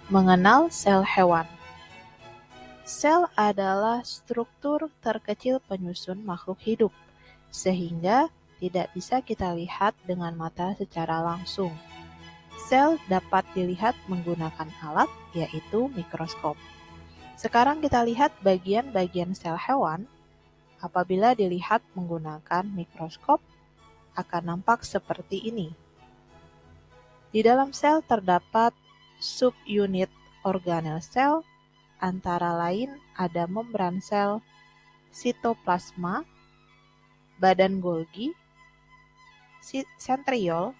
Mengenal sel hewan. Sel adalah struktur terkecil penyusun makhluk hidup, sehingga tidak bisa kita lihat dengan mata secara langsung. Sel dapat dilihat menggunakan alat, yaitu mikroskop. Sekarang kita lihat bagian-bagian sel hewan. Apabila dilihat menggunakan mikroskop, akan nampak seperti ini. Di dalam sel terdapat subunit organel sel, antara lain ada membran sel, sitoplasma, badan Golgi, sentriol,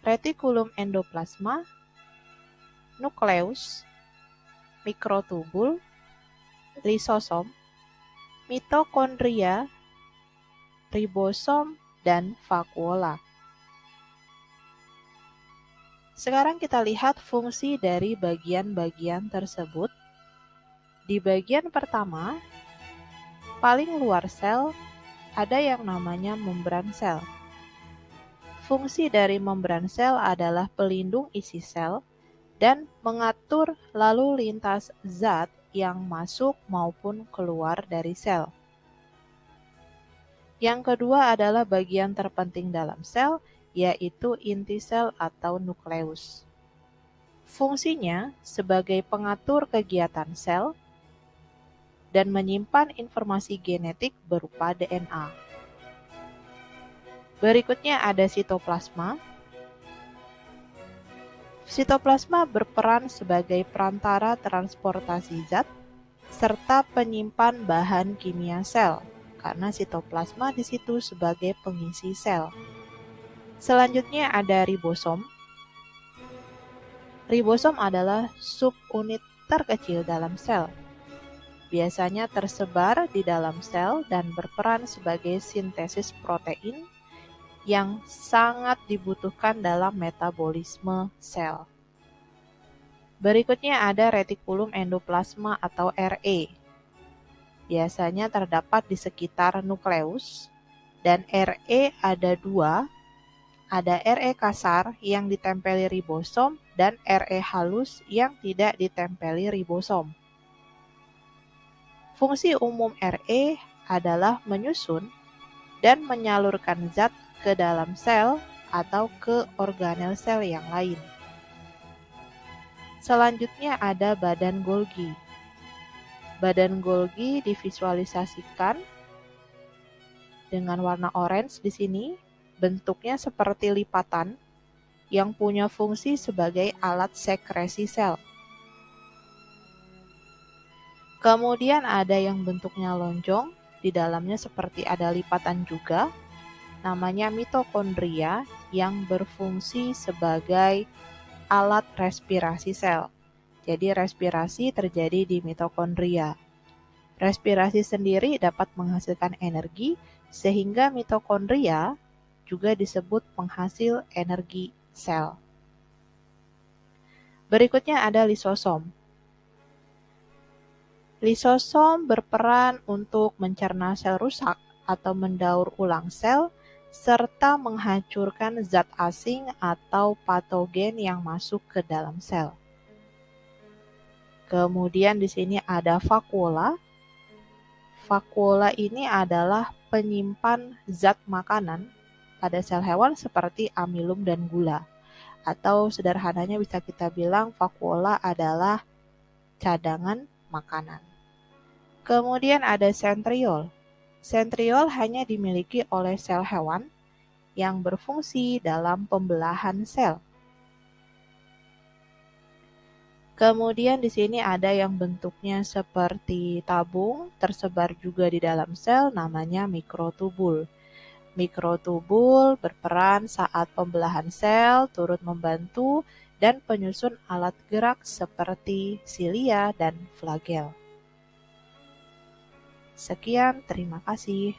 retikulum endoplasma, nukleus, mikrotubul, lisosom, mitokondria, ribosom, dan vakuola. Sekarang kita lihat fungsi dari bagian-bagian tersebut. Di bagian pertama, paling luar sel, ada yang namanya membran sel. Fungsi dari membran sel adalah pelindung isi sel dan mengatur lalu lintas zat yang masuk maupun keluar dari sel. Yang kedua adalah bagian terpenting dalam sel, yaitu inti sel atau nukleus. Fungsinya sebagai pengatur kegiatan sel dan menyimpan informasi genetik berupa DNA. Berikutnya ada sitoplasma. Sitoplasma berperan sebagai perantara transportasi zat serta penyimpan bahan kimia sel, karena sitoplasma di situ sebagai pengisi sel. Selanjutnya ada ribosom. Ribosom adalah subunit terkecil dalam sel. Biasanya tersebar di dalam sel dan berperan sebagai sintesis protein yang sangat dibutuhkan dalam metabolisme sel. Berikutnya ada retikulum endoplasma atau RE. Biasanya terdapat di sekitar nukleus, dan RE ada dua, ada RE kasar yang ditempeli ribosom dan RE halus yang tidak ditempeli ribosom. Fungsi umum RE adalah menyusun dan menyalurkan zat ke dalam sel atau ke organel sel yang lain. Selanjutnya ada badan Golgi. Badan Golgi divisualisasikan dengan warna orange di sini, bentuknya seperti lipatan yang punya fungsi sebagai alat sekresi sel. Kemudian ada yang bentuknya lonjong, di dalamnya seperti ada lipatan juga, namanya mitokondria yang berfungsi sebagai alat respirasi sel. Jadi respirasi terjadi di mitokondria. Respirasi sendiri dapat menghasilkan energi, sehingga mitokondria juga disebut penghasil energi sel. Berikutnya ada lisosom. Lisosom berperan untuk mencerna sel rusak atau mendaur ulang sel, serta menghancurkan zat asing atau patogen yang masuk ke dalam sel. Kemudian di sini ada vakuola. Vakuola ini adalah penyimpan zat makanan pada sel hewan seperti amilum dan gula. Atau sederhananya bisa kita bilang vakuola adalah cadangan makanan. Kemudian ada sentriol. Sentriol hanya dimiliki oleh sel hewan yang berfungsi dalam pembelahan sel. Kemudian di sini ada yang bentuknya seperti tabung, tersebar juga di dalam sel, namanya mikrotubul. Mikrotubul berperan saat pembelahan sel, turut membantu dan penyusun alat gerak seperti silia dan flagel. Sekian, terima kasih.